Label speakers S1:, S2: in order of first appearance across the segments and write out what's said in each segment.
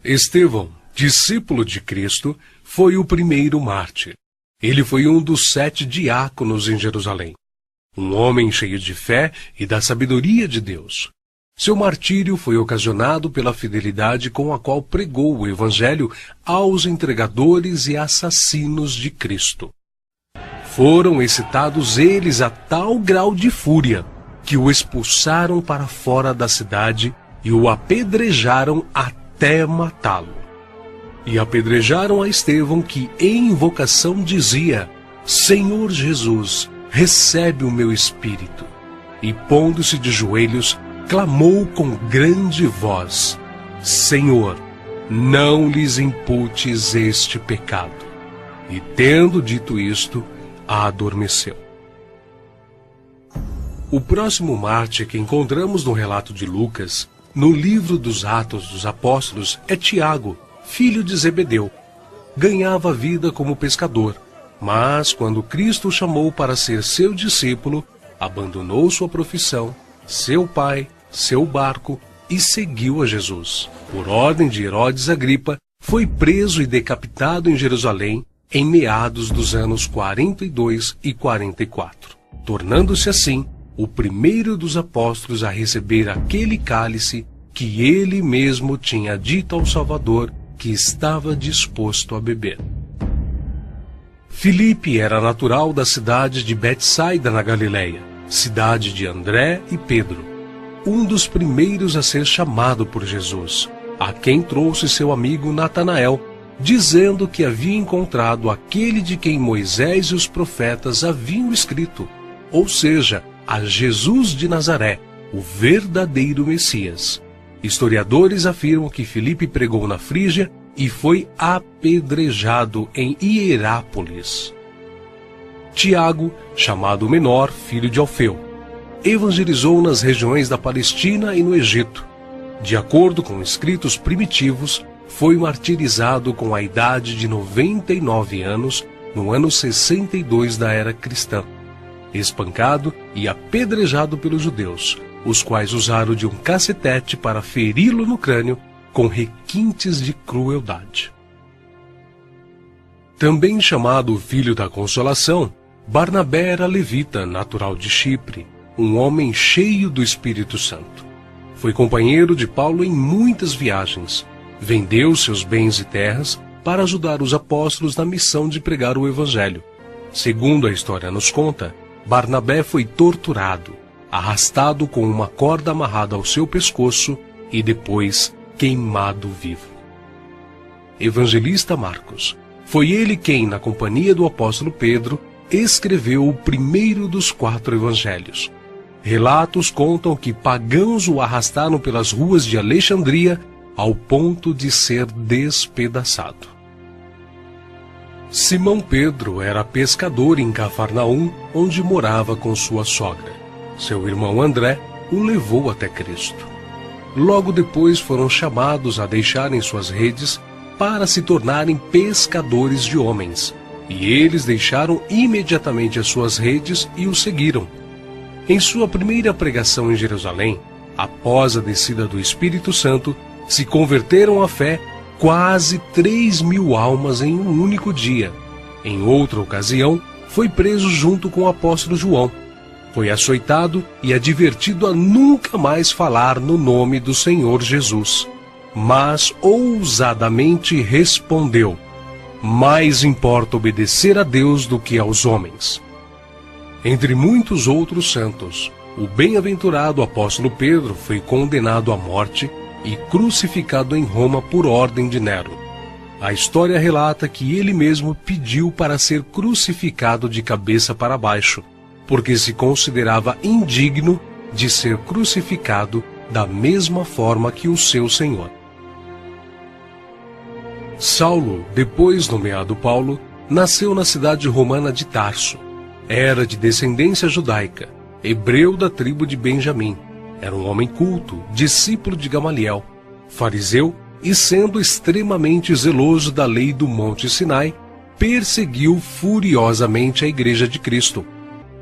S1: Estevão, discípulo de Cristo, foi o primeiro mártir. Ele foi um dos 7 diáconos em Jerusalém. Um homem cheio de fé e da sabedoria de Deus. Seu martírio foi ocasionado pela fidelidade com a qual pregou o Evangelho aos entregadores e assassinos de Cristo. Foram excitados eles a tal grau de fúria que o expulsaram para fora da cidade e o apedrejaram até matá-lo. E apedrejaram a Estevão, que em invocação dizia: Senhor Jesus, recebe o meu espírito. E pondo-se de joelhos, clamou com grande voz: Senhor, não lhes imputes este pecado. E tendo dito isto, adormeceu. O próximo mártir que encontramos no relato de Lucas, no livro dos Atos dos Apóstolos, é Tiago, filho de Zebedeu. Ganhava vida como pescador, mas quando Cristo o chamou para ser seu discípulo, abandonou sua profissão, seu pai, seu barco e seguiu a Jesus. Por ordem de Herodes Agripa, foi preso e decapitado em Jerusalém em meados dos anos 42 e 44, tornando-se assim o primeiro dos apóstolos a receber aquele cálice que ele mesmo tinha dito ao Salvador que estava disposto a beber. Filipe era natural da cidade de Betsaida, na Galileia, cidade de André e Pedro, um dos primeiros a ser chamado por Jesus, a quem trouxe seu amigo Natanael, dizendo que havia encontrado aquele de quem Moisés e os profetas haviam escrito, ou seja, a Jesus de Nazaré, o verdadeiro Messias. Historiadores afirmam que Filipe pregou na Frígia e foi apedrejado em Hierápolis. Tiago, chamado Menor, filho de Alfeu, evangelizou nas regiões da Palestina e no Egito. De acordo com escritos primitivos, foi martirizado com a idade de 99 anos, no ano 62 da era cristã, espancado e apedrejado pelos judeus, os quais usaram de um cacetete para feri-lo no crânio com requintes de crueldade. Também chamado Filho da Consolação, Barnabé era levita, natural de Chipre, um homem cheio do Espírito Santo. Foi companheiro de Paulo em muitas viagens. Vendeu seus bens e terras para ajudar os apóstolos na missão de pregar o Evangelho. Segundo a história nos conta, Barnabé foi torturado, arrastado com uma corda amarrada ao seu pescoço e depois queimado vivo. Evangelista Marcos. Foi ele quem, na companhia do apóstolo Pedro, escreveu o primeiro dos 4 evangelhos. Relatos contam que pagãos o arrastaram pelas ruas de Alexandria ao ponto de ser despedaçado. Simão Pedro era pescador em Cafarnaum, onde morava com sua sogra. Seu irmão André o levou até Cristo. Logo depois foram chamados a deixarem suas redes para se tornarem pescadores de homens, e eles deixaram imediatamente as suas redes e o seguiram. Em sua primeira pregação em Jerusalém, após a descida do Espírito Santo, se converteram à fé quase 3.000 almas em um único dia. Em outra ocasião, foi preso junto com o apóstolo João. Foi açoitado e advertido a nunca mais falar no nome do Senhor Jesus. Mas ousadamente respondeu: mais importa obedecer a Deus do que aos homens. Entre muitos outros santos, o bem-aventurado apóstolo Pedro foi condenado à morte e crucificado em Roma por ordem de Nero. A história relata que ele mesmo pediu para ser crucificado de cabeça para baixo, porque se considerava indigno de ser crucificado da mesma forma que o seu Senhor. Saulo, depois nomeado Paulo, nasceu na cidade romana de Tarso. Era de descendência judaica, hebreu da tribo de Benjamim. Era um homem culto, discípulo de Gamaliel, fariseu, e sendo extremamente zeloso da lei do Monte Sinai, perseguiu furiosamente a Igreja de Cristo,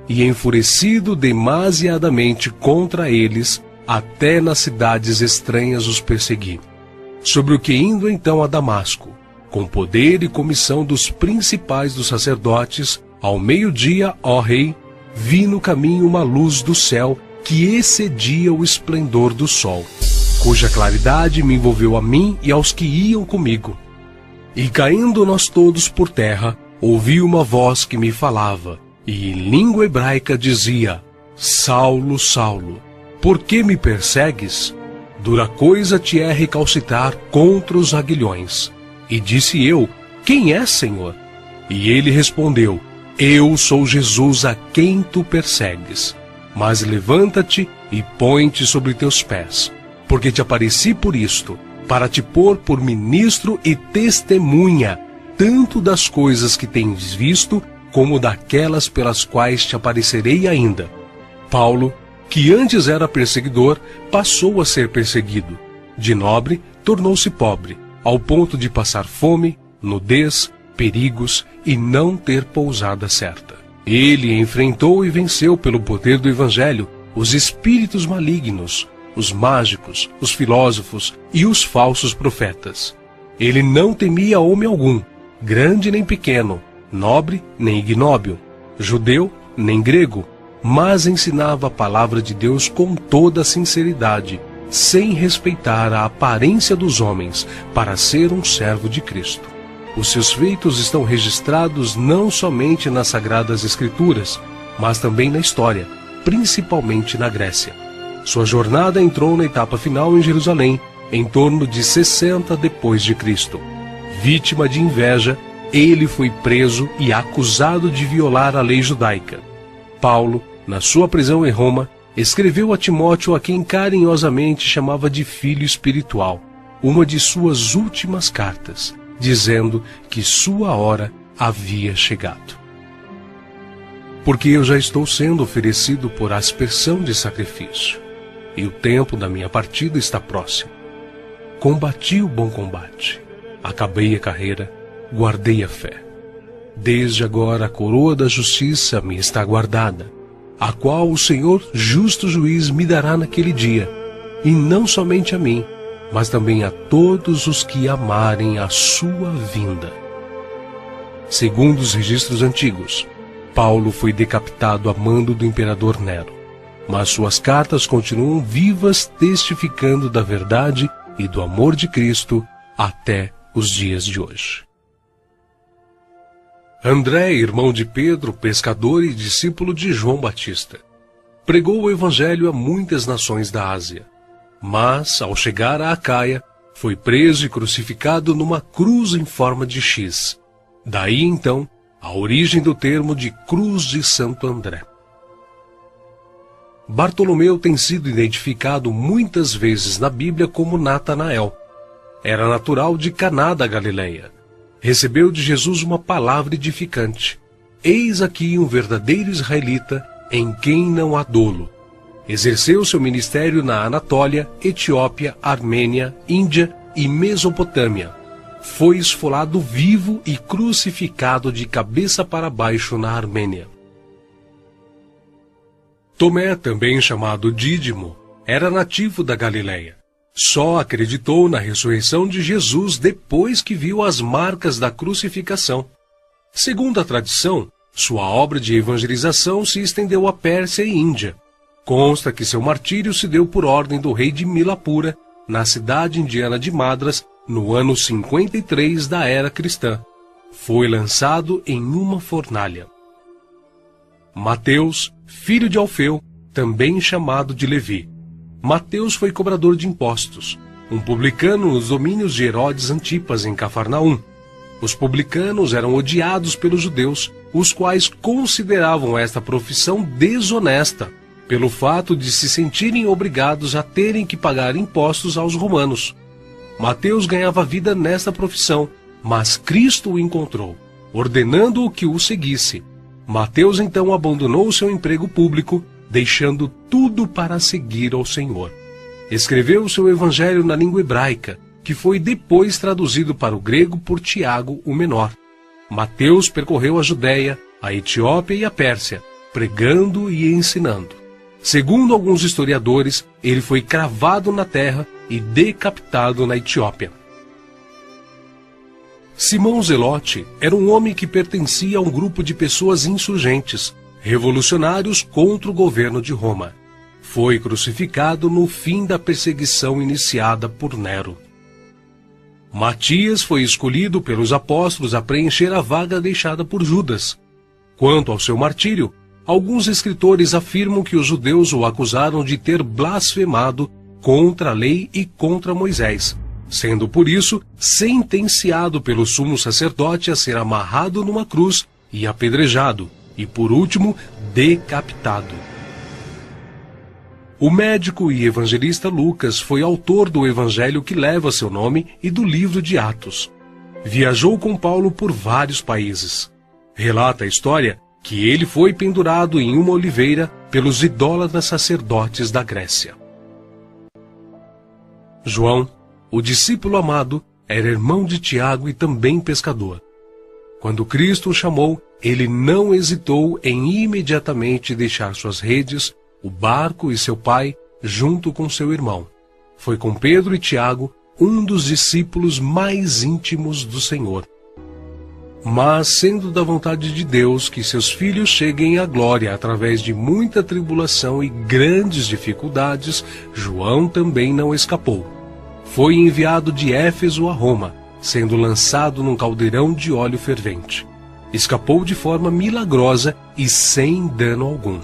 S1: e enfurecido demasiadamente contra eles, até nas cidades estranhas os perseguiu. sobre o que indo então a Damasco, com poder e comissão dos principais dos sacerdotes, ao meio-dia, ó rei, vi no caminho uma luz do céu que excedia o esplendor do sol, cuja claridade me envolveu a mim e aos que iam comigo. E caindo nós todos por terra, ouvi uma voz que me falava, e em língua hebraica dizia: Saulo, Saulo, por que me persegues? Dura coisa te é recalcitrar contra os aguilhões. E disse eu: Quem é, Senhor? E ele respondeu: Eu sou Jesus a quem tu persegues. Mas levanta-te e põe-te sobre teus pés, porque te apareci por isto, para te pôr por ministro e testemunha, tanto das coisas que tens visto, como daquelas pelas quais te aparecerei ainda. Paulo, que antes era perseguidor, passou a ser perseguido. De nobre, tornou-se pobre, ao ponto de passar fome, nudez, perigos e não ter pousada certa. Ele enfrentou e venceu pelo poder do Evangelho os espíritos malignos, os mágicos, os filósofos e os falsos profetas. Ele não temia homem algum, grande nem pequeno, nobre nem ignóbil, judeu nem grego, mas ensinava a palavra de Deus com toda a sinceridade, sem respeitar a aparência dos homens, para ser um servo de Cristo. Os seus feitos estão registrados não somente nas Sagradas Escrituras, mas também na história, principalmente na Grécia. Sua jornada entrou na etapa final em Jerusalém, em torno de 60 depois de Cristo. Vítima de inveja, ele foi preso e acusado de violar a lei judaica. Paulo, na sua prisão em Roma, escreveu a Timóteo, a quem carinhosamente chamava de filho espiritual, uma de suas últimas cartas, dizendo que sua hora havia chegado. Porque eu já estou sendo oferecido por aspersão de sacrifício, e o tempo da minha partida está próximo. Combati o bom combate, acabei a carreira, guardei a fé. Desde agora a coroa da justiça me está guardada, a qual o Senhor, justo juiz, me dará naquele dia, e não somente a mim, mas também a todos os que amarem a sua vinda. Segundo os registros antigos, Paulo foi decapitado a mando do imperador Nero, mas suas cartas continuam vivas, testificando da verdade e do amor de Cristo até os dias de hoje. André, irmão de Pedro, pescador e discípulo de João Batista, pregou o evangelho a muitas nações da Ásia. Mas, ao chegar a Acaia, foi preso e crucificado numa cruz em forma de X. Daí, então, a origem do termo de Cruz de Santo André. Bartolomeu tem sido identificado muitas vezes na Bíblia como Natanael. Era natural de Caná da Galileia. Recebeu de Jesus uma palavra edificante. Eis aqui um verdadeiro israelita, em quem não há dolo. Exerceu seu ministério na Anatólia, Etiópia, Armênia, Índia e Mesopotâmia. Foi esfolado vivo e crucificado de cabeça para baixo na Armênia. Tomé, também chamado Dídimo, era nativo da Galileia. Só acreditou na ressurreição de Jesus depois que viu as marcas da crucificação. Segundo a tradição, sua obra de evangelização se estendeu à Pérsia e Índia. Consta que seu martírio se deu por ordem do rei de Milapura, na cidade indiana de Madras, no ano 53 da era cristã. Foi lançado em uma fornalha. Mateus, filho de Alfeu, também chamado de Levi. Mateus foi cobrador de impostos, um publicano nos domínios de Herodes Antipas, em Cafarnaum. Os publicanos eram odiados pelos judeus, os quais consideravam esta profissão desonesta, pelo fato de se sentirem obrigados a terem que pagar impostos aos romanos. Mateus ganhava vida nesta profissão, mas Cristo o encontrou, ordenando-o que o seguisse. Mateus então abandonou seu emprego público, deixando tudo para seguir ao Senhor. Escreveu seu evangelho na língua hebraica, que foi depois traduzido para o grego por Tiago o Menor. Mateus percorreu a Judéia, a Etiópia e a Pérsia, pregando e ensinando. Segundo alguns historiadores, ele foi cravado na terra e decapitado na Etiópia. Simão Zelote era um homem que pertencia a um grupo de pessoas insurgentes, revolucionários contra o governo de Roma. Foi crucificado no fim da perseguição iniciada por Nero. Matias foi escolhido pelos apóstolos a preencher a vaga deixada por Judas. Quanto ao seu martírio, alguns escritores afirmam que os judeus o acusaram de ter blasfemado contra a lei e contra Moisés, sendo por isso sentenciado pelo sumo sacerdote a ser amarrado numa cruz e apedrejado, e por último, decapitado. O médico e evangelista Lucas foi autor do evangelho que leva seu nome e do livro de Atos. Viajou com Paulo por vários países. Relata a história que ele foi pendurado em uma oliveira pelos idólatras sacerdotes da Grécia. João, o discípulo amado, era irmão de Tiago e também pescador. Quando Cristo o chamou, ele não hesitou em imediatamente deixar suas redes, o barco e seu pai, junto com seu irmão. Foi com Pedro e Tiago, um dos discípulos mais íntimos do Senhor. Mas, sendo da vontade de Deus que seus filhos cheguem à glória através de muita tribulação e grandes dificuldades, João também não escapou. Foi enviado de Éfeso a Roma, sendo lançado num caldeirão de óleo fervente. Escapou de forma milagrosa e sem dano algum.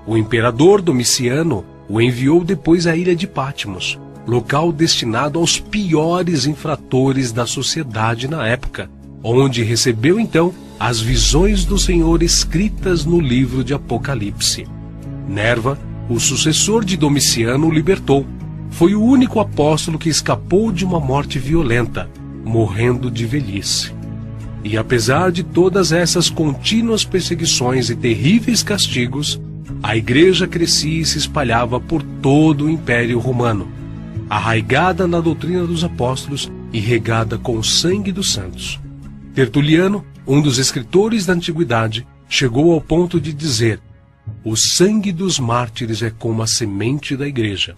S1: O imperador Domiciano o enviou depois à ilha de Patmos, local destinado aos piores infratores da sociedade na época, onde recebeu então as visões do Senhor escritas no livro de Apocalipse. Nerva, o sucessor de Domiciano, o libertou. Foi o único apóstolo que escapou de uma morte violenta, morrendo de velhice. E apesar de todas essas contínuas perseguições e terríveis castigos, a igreja crescia e se espalhava por todo o Império Romano, arraigada na doutrina dos apóstolos e regada com o sangue dos santos. Tertuliano, um dos escritores da antiguidade, chegou ao ponto de dizer: "O sangue dos mártires é como a semente da igreja."